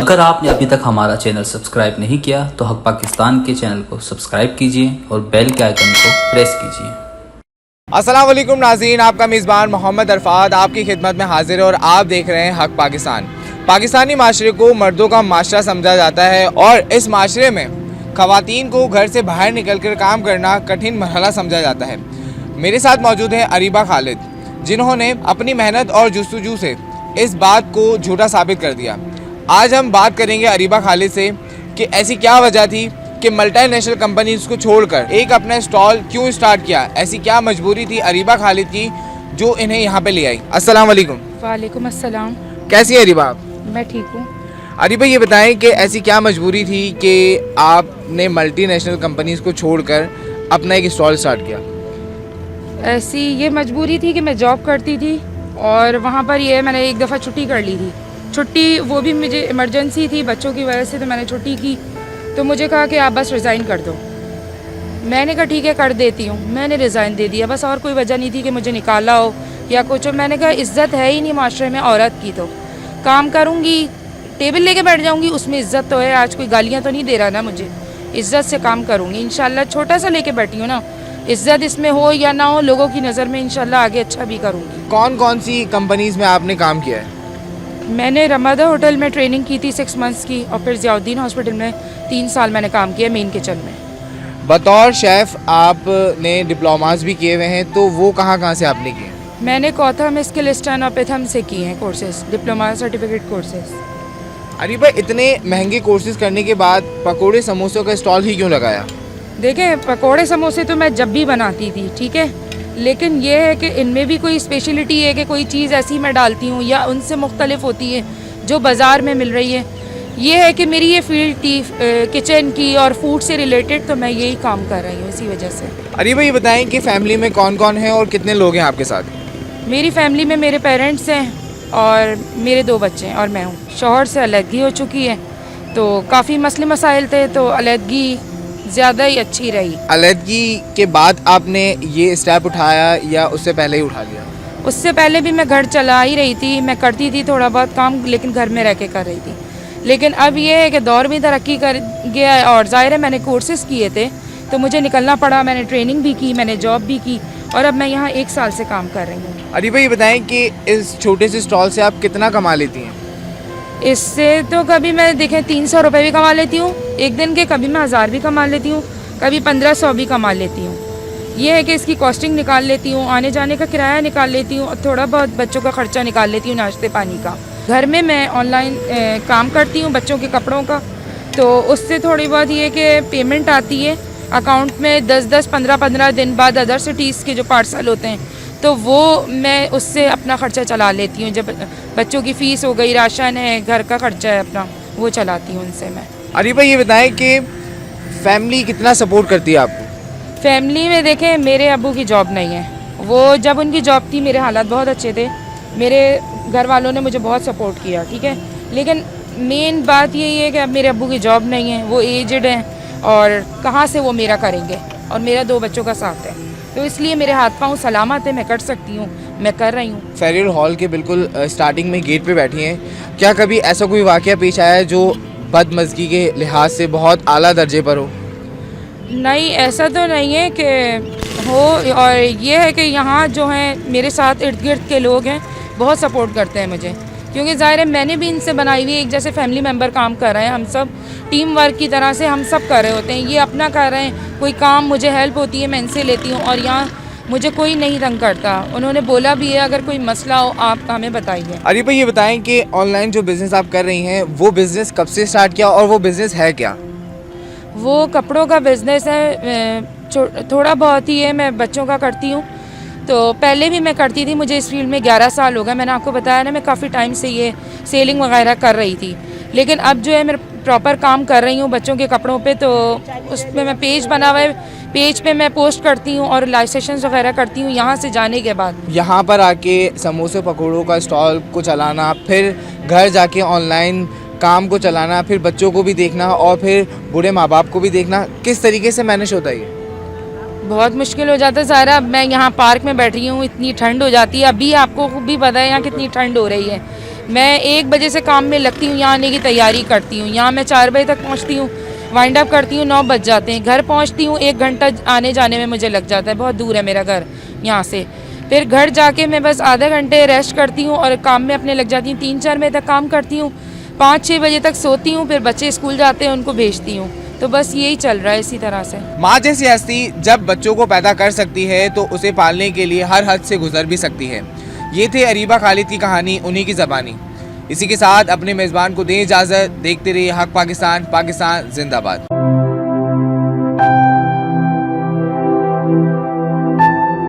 अगर आपने अभी तक हमारा चैनल सब्सक्राइब नहीं किया तो हक पाकिस्तान के चैनल को सब्सक्राइब कीजिए और बेल के आइकन को प्रेस कीजिए। अस्सलाम वालेकुम नाज़रीन, आपका मेज़बान मोहम्मद अरफात आपकी खिदमत में हाजिर है और आप देख रहे हैं हक पाकिस्तान। पाकिस्तानी माशरे को मर्दों का माशरा समझा जाता है और इस माशरे में ख़वातीन को घर से बाहर निकल कर काम करना कठिन मरहला समझा जाता है। मेरे साथ मौजूद है अरीबा खालिद, जिन्होंने अपनी मेहनत और जुस्तजू से इस बात को झूठा साबित कर दिया। आज हम बात करेंगे अरीबा खालिद से कि ऐसी क्या वजह थी कि मल्टीनेशनल कंपनीज को छोड़कर एक अपना स्टॉल क्यों स्टार्ट किया। ऐसी क्या मजबूरी थी अरीबा खालिद की जो इन्हें यहाँ पे ले आई। अस्सलाम वालेकुम। वालेकुम अस्सलाम। कैसी है अरीबा आप? मैं ठीक हूँ। अरीबा ये बताएं कि ऐसी क्या मजबूरी थी कि आपने मल्टीनेशनल कंपनीज को छोड़कर अपना एक स्टॉल स्टार्ट किया। ऐसी ये मजबूरी थी कि मैं जॉब करती थी और वहाँ पर ये मैंने एक दफ़ा छुट्टी कर ली थी। छुट्टी वो भी मुझे इमरजेंसी थी बच्चों की वजह से, तो मैंने छुट्टी की। तो मुझे कहा कि आप बस रिज़ाइन कर दो। मैंने कहा ठीक है कर देती हूँ। मैंने रिज़ाइन दे दिया, बस और कोई वजह नहीं थी कि मुझे निकाला हो या कुछ। मैंने कहा इज़्ज़त है ही नहीं माशरे में औरत की, तो काम करूँगी, टेबल लेके बैठ जाऊँगी, उसमें इज़्ज़त तो है। आज कोई गालियाँ तो नहीं दे रहा ना मुझे, इज़्ज़त से काम करूँगी इंशाल्लाह। छोटा सा लेके बैठी हूँ ना, इज़्ज़त इसमें हो या ना हो, लोगों की नज़र में इंशाल्लाह आगे अच्छा भी करूँगी। कौन कौन सी कंपनीज में आपने काम किया है? मैंने रमादा होटल में ट्रेनिंग की थी 6 मंथ्स की, और फिर ज़ियाउद्दीन हॉस्पिटल में 3 साल मैंने काम किया मेन किचन में। बतौर शेफ़ आपने डिप्लोमास भी किए हुए हैं, तो वो कहाँ से आपने किए? मैंने कौथम स्किल स्टैंड और पिथम से किए हैं कोर्सेज, डिप्लोमा सर्टिफिकेट कोर्सेज। अरे भाई, इतने महंगे कोर्सेज करने के बाद पकोड़े समोसों का स्टॉल ही क्यों लगाया? देखें, पकोड़े समोसे तो मैं जब भी बनाती थी, ठीक है, लेकिन ये है कि इनमें भी कोई स्पेशलिटी है कि कोई चीज़ ऐसी मैं डालती हूँ या उनसे मुख्तलिफ होती है जो बाज़ार में मिल रही है। ये है कि मेरी ये फील्ड थी किचन की और फूड से रिलेटेड, तो मैं यही काम कर रही हूँ इसी वजह से। अरे भाई, ये बताएं कि फैमिली में कौन कौन है और कितने लोग हैं आपके साथ? मेरी फैमिली में मेरे पेरेंट्स हैं और मेरे 2 बच्चे हैं और मैं हूँ। शौहर से अलहदगी हो चुकी है, तो काफ़ी मसले मसाइल थे, तो अलहदगी ज़्यादा ही अच्छी रही। अलहदगी के बाद आपने ये स्टेप उठाया या उससे पहले ही उठा लिया? उससे पहले भी मैं घर चला ही रही थी, मैं करती थी थोड़ा बहुत काम, लेकिन घर में रह के कर रही थी। लेकिन अब ये है कि दौर भी तरक्की कर गया है और ज़ाहिर है मैंने कोर्सेज़ किए थे तो मुझे निकलना पड़ा। मैंने ट्रेनिंग भी की, मैंने जॉब भी की और अब मैं यहाँ 1 साल से काम कर रही हूँ। अरे भाई, ये बताएं कि इस छोटे से स्टॉल से आप कितना कमा लेती हैं? इससे तो कभी मैं देखें 300 रुपये भी कमा लेती हूँ एक दिन के, कभी मैं 1000 भी कमा लेती हूँ, कभी 1500 भी कमा लेती हूँ। ये है कि इसकी कॉस्टिंग निकाल लेती हूँ, आने जाने का किराया निकाल लेती हूँ और थोड़ा बहुत बच्चों का ख़र्चा निकाल लेती हूँ, नाश्ते पानी का। घर में मैं ऑनलाइन काम करती हूँ बच्चों के कपड़ों का, तो उससे थोड़ी बहुत ये कि पेमेंट आती है अकाउंट में 10-10, 15-15 दिन बाद अदर सिटीज़ के जो पार्सल होते हैं, तो वो मैं उससे अपना ख़र्चा चला लेती हूँ। जब बच्चों की फ़ीस हो गई, राशन है, घर का ख़र्चा है अपना, वो चलाती हूँ उनसे मैं। अरे भाई, ये बताएं कि फैमिली कितना सपोर्ट करती है आपको? फैमिली में देखें, मेरे अब्बू की जॉब नहीं है, वो जब उनकी जॉब थी मेरे हालात बहुत अच्छे थे, मेरे घर वालों ने मुझे बहुत सपोर्ट किया, ठीक है। लेकिन मेन बात यही है कि अब मेरे अब्बू की जॉब नहीं है, वो एजड हैं और कहाँ से वो मेरा करेंगे, और मेरा 2 बच्चों का साथ है, तो इसलिए मेरे हाथ पाँव सलामत है, मैं कर सकती हूँ, मैं कर रही हूँ। फेरियल हॉल के बिल्कुल स्टार्टिंग में गेट पे बैठी हैं, क्या कभी ऐसा कोई वाक़या पेश आया है जो बदमज़गी के लिहाज से बहुत आला दर्जे पर हो? नहीं, ऐसा तो नहीं है कि हो, और ये है कि यहाँ जो हैं मेरे साथ इर्द गिर्द के लोग हैं बहुत सपोर्ट करते हैं मुझे, क्योंकि ज़ाहिर है मैंने भी इनसे बनाई हुई एक जैसे फैमिली मेम्बर काम कर रहे हैं, हम सब टीम वर्क की तरह से हम सब कर रहे होते हैं। ये अपना कर रहे हैं, कोई काम मुझे हेल्प होती है मैं इनसे लेती हूँ और यहाँ मुझे कोई नहीं तंग करता। उन्होंने बोला भी है अगर कोई मसला हो आप हमें बताइए। अरे भाई, ये बताएं कि ऑनलाइन जो बिज़नेस आप कर रही हैं वो बिज़नेस कब से स्टार्ट किया और वो बिज़नेस है क्या? वो कपड़ों का बिज़नेस है, थोड़ा बहुत ही है, मैं बच्चों का करती हूँ, तो पहले भी मैं करती थी, मुझे इस फील्ड में 11 साल हो गए। मैंने आपको बताया ना, मैं काफ़ी टाइम से ये सेलिंग वगैरह कर रही थी, लेकिन अब जो है मैं प्रॉपर काम कर रही हूँ बच्चों के कपड़ों पे। तो उसमें मैं पेज बना हुआ है, पेज पे मैं पोस्ट करती हूँ और लाइव सेशंस वगैरह करती हूँ। यहाँ से जाने के बाद यहाँ पर आके समोसे पकौड़ों का स्टॉल को चलाना, फिर घर जाके ऑनलाइन काम को चलाना, फिर बच्चों को भी देखना और फिर बूढ़े माँ बाप को भी देखना, किस तरीके से मैनेज होता है ये? बहुत मुश्किल हो जाता है सारा। मैं यहाँ पार्क में बैठी हूँ, इतनी ठंड हो जाती है। अभी आपको भी पता है यहाँ कितनी ठंड हो रही है। मैं 1 बजे से काम में लगती हूँ, यहाँ आने की तैयारी करती हूँ। यहाँ मैं 4 बजे तक पहुँचती हूँ, वाइंड अप करती हूँ, 9 बज जाते हैं। घर पहुँचती हूँ, 1 घंटा आने जाने में मुझे लग जाता है, बहुत दूर है मेरा घर यहाँ से। फिर घर जाके मैं बस आधे घंटे रेस्ट करती हूँ और काम में अपने लग जाती हूँ। 3-4 बजे तक काम करती हूँ, 5-6 बजे तक सोती हूँ, फिर बच्चे स्कूल जाते हैं, उनको भेजती हूँ। तो बस यही चल रहा है इसी तरह से। माँ जैसी हस्ती जब बच्चों को पैदा कर सकती है तो उसे पालने के लिए हर हद से गुजर भी सकती है। ये थे अरीबा खालिद की कहानी, उन्हीं की ज़बानी। इसी के साथ अपने मेज़बान को दें इजाज़त। देखते रहिए हक पाकिस्तान, पाकिस्तान जिंदाबाद।